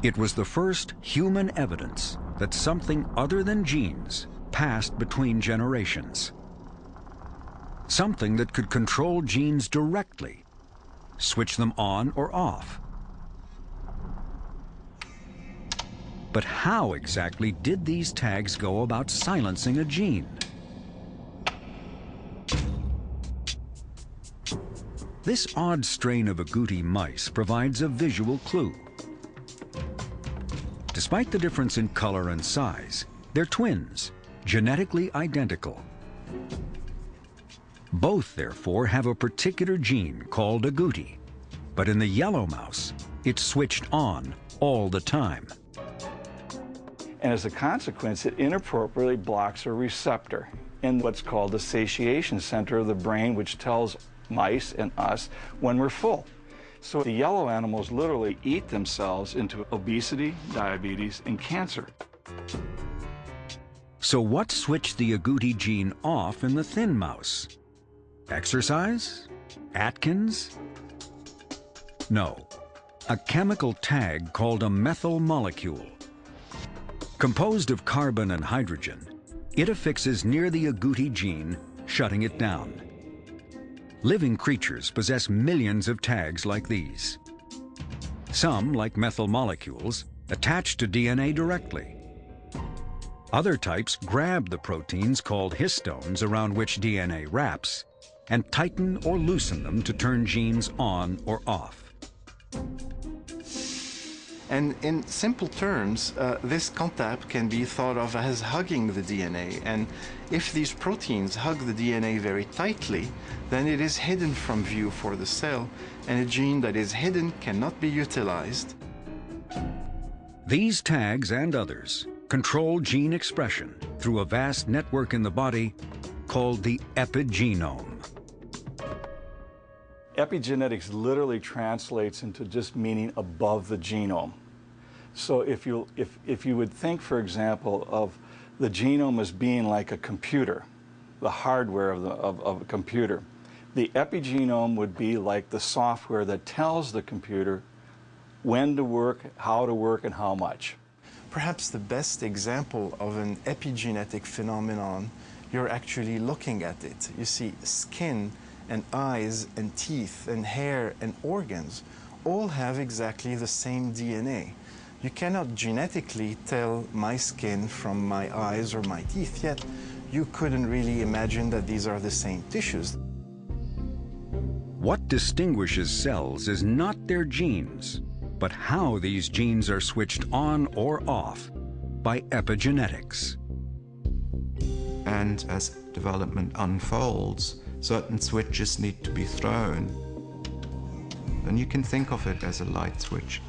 It was the first human evidence that something other than genes passed between generations. Something that could control genes directly, switch them on or off. But how exactly did these tags go about silencing a gene? This odd strain of agouti mice provides a visual clue. Despite the difference in color and size, they're twins, genetically identical. Both, therefore, have a particular gene called agouti, but in the yellow mouse, it's switched on all the time. And as a consequence, it inappropriately blocks a receptor in what's called the satiation center of the brain, which tells mice and us when we're full. So the yellow animals literally eat themselves into obesity, diabetes, and cancer. So what switched the agouti gene off in the thin mouse? Exercise? Atkins? No, a chemical tag called a methyl molecule. Composed of carbon and hydrogen, it affixes near the agouti gene, shutting it down. Living creatures possess millions of tags like these. Some, like methyl molecules, attach to DNA directly. Other types grab the proteins called histones around which DNA wraps and tighten or loosen them to turn genes on or off. And in simple terms, this contact can be thought of as hugging the DNA. And if these proteins hug the DNA very tightly, then it is hidden from view for the cell, and a gene that is hidden cannot be utilized. These tags and others control gene expression through a vast network in the body called the epigenome. Epigenetics literally translates into just meaning above the genome. So if you would think, for example, of the genome as being like a computer, the hardware of a computer, the epigenome would be like the software that tells the computer when to work, and how much. Perhaps the best example of an epigenetic phenomenon, you're actually looking at it. You see, skin and eyes and teeth and hair and organs all have exactly the same DNA. You cannot genetically tell my skin from my eyes or my teeth, yet you couldn't really imagine that these are the same tissues. What distinguishes cells is not their genes, but how these genes are switched on or off by epigenetics. And as development unfolds, certain switches need to be thrown. And you can think of it as a light switch.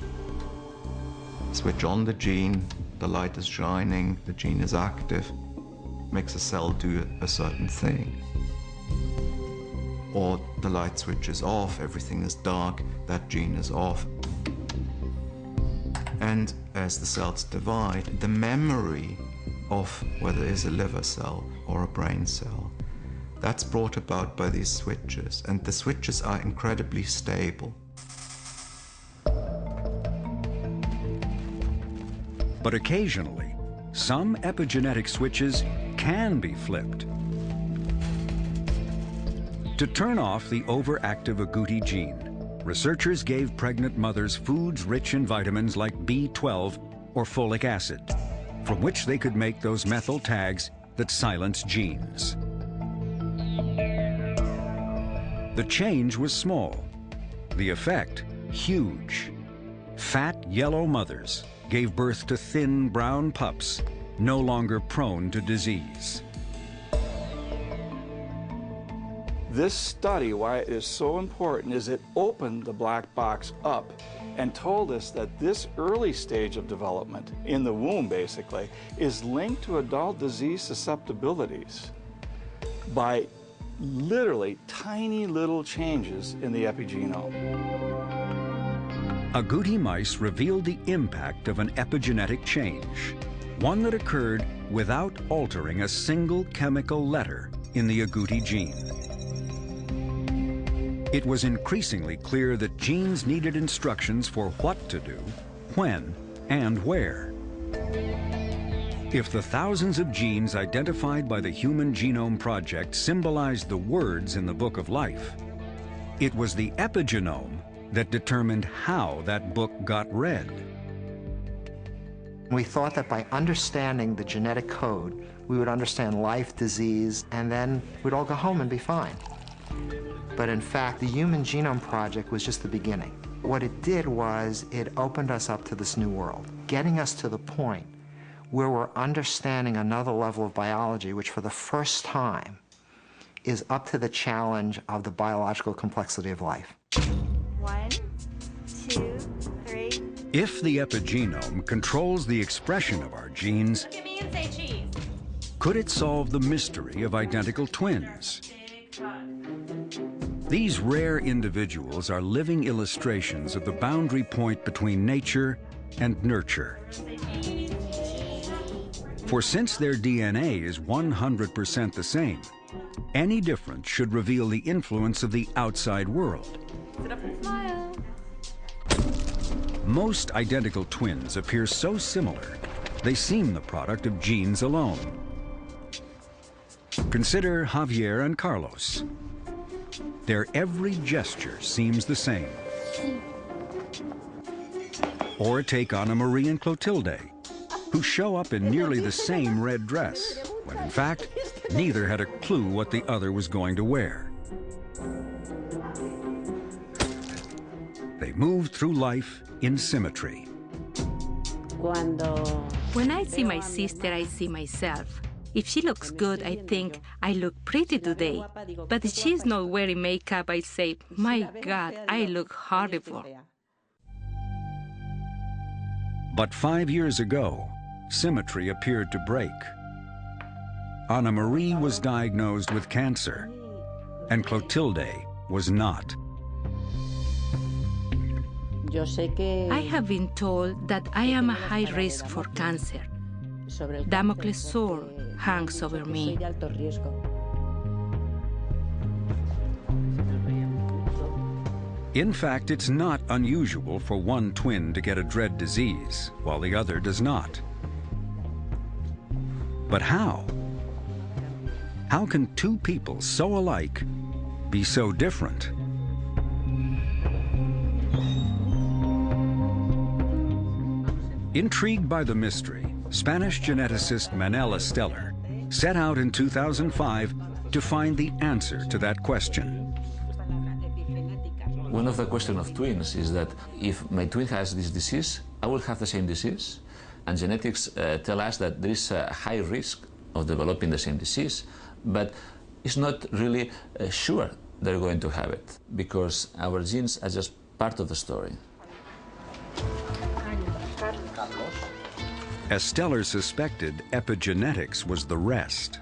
Switch on the gene, the light is shining, the gene is active, makes a cell do a certain thing. Or the light switch is off, everything is dark, that gene is off. And as the cells divide, the memory of whether it is a liver cell or a brain cell, that's brought about by these switches, and the switches are incredibly stable. But occasionally, some epigenetic switches can be flipped. To turn off the overactive agouti gene, researchers gave pregnant mothers foods rich in vitamins like B12 or folic acid, from which they could make those methyl tags that silence genes. The change was small, the effect huge. Fat yellow mothers gave birth to thin brown pups, no longer prone to disease. This study, why it is so important, is it opened the black box up and told us that this early stage of development, in the womb basically, is linked to adult disease susceptibilities by literally tiny little changes in the epigenome. Agouti mice revealed the impact of an epigenetic change, one that occurred without altering a single chemical letter in the agouti gene. It was increasingly clear that genes needed instructions for what to do, when, and where. If the thousands of genes identified by the Human Genome Project symbolized the words in the Book of Life, it was the epigenome that determined how that book got read. We thought that by understanding the genetic code, we would understand life, disease, and then we'd all go home and be fine. But in fact, the Human Genome Project was just the beginning. What it did was it opened us up to this new world, getting us to the point where we're understanding another level of biology, which for the first time is up to the challenge of the biological complexity of life. 1, 2, 3. If the epigenome controls the expression of our genes, Look at me and say cheese. could it solve the mystery of identical twins? These rare individuals are living illustrations of the boundary point between nature and nurture. For since their DNA is 100% the same, any difference should reveal the influence of the outside world. Sit up and smile. Most identical twins appear so similar, they seem the product of genes alone. Consider Javier and Carlos. Their every gesture seems the same. Or take Anna Marie and Clotilde, who show up in nearly the same red dress, when in fact, neither had a clue what the other was going to wear. They moved through life in symmetry. When I see my sister, I see myself. If she looks good, I think I look pretty today. But if she's not wearing makeup, I say, my God, I look horrible. But 5 years ago, symmetry appeared to break. Anna Marie was diagnosed with cancer, and Clotilde was not. I have been told that I am a high risk for cancer. Damocles sword hangs over me. In fact, it's not unusual for one twin to get a dread disease, while the other does not. But how? How can two people so alike be so different? Intrigued by the mystery, Spanish geneticist Manel Esteller set out in 2005 to find the answer to that question. One of the questions of twins is that if my twin has this disease, I will have the same disease. And genetics tell us that there is a high risk of developing the same disease, but it's not really sure they're going to have it, because our genes are just part of the story. Esteller suspected epigenetics was the rest.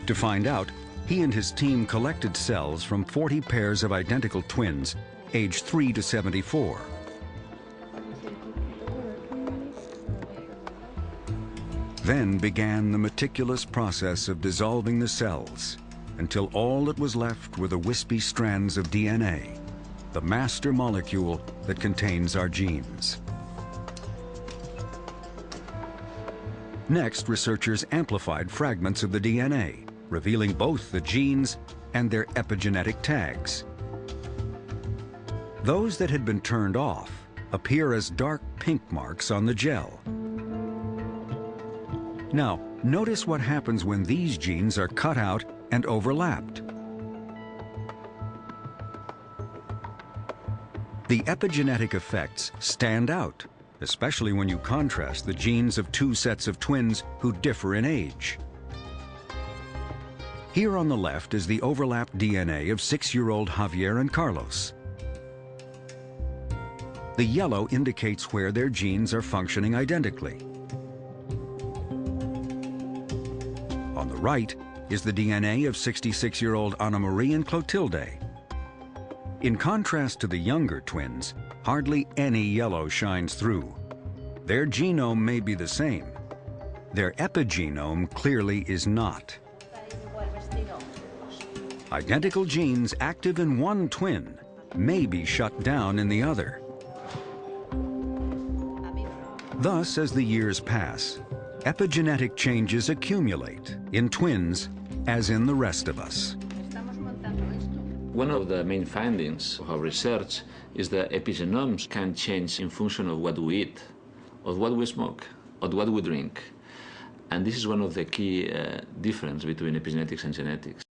To find out, he and his team collected cells from 40 pairs of identical twins, aged 3 to 74. Then began the meticulous process of dissolving the cells, until all that was left were the wispy strands of DNA, the master molecule that contains our genes. Next, researchers amplified fragments of the DNA, revealing both the genes and their epigenetic tags. Those that had been turned off appear as dark pink marks on the gel. Now, notice what happens when these genes are cut out and overlapped. The epigenetic effects stand out, especially when you contrast the genes of two sets of twins who differ in age. Here on the left is the overlapped DNA of 6-year-old Javier and Carlos. The yellow indicates where their genes are functioning identically. On the right is the DNA of 66-year-old Anna Marie and Clotilde. In contrast to the younger twins, hardly any yellow shines through. Their genome may be the same. Their epigenome clearly is not. Identical genes active in one twin may be shut down in the other. Thus, as the years pass, epigenetic changes accumulate in twins as in the rest of us. One of the main findings of our research is that epigenomes can change in function of what we eat, of what we smoke, of what we drink. And this is one of the key differences between epigenetics and genetics.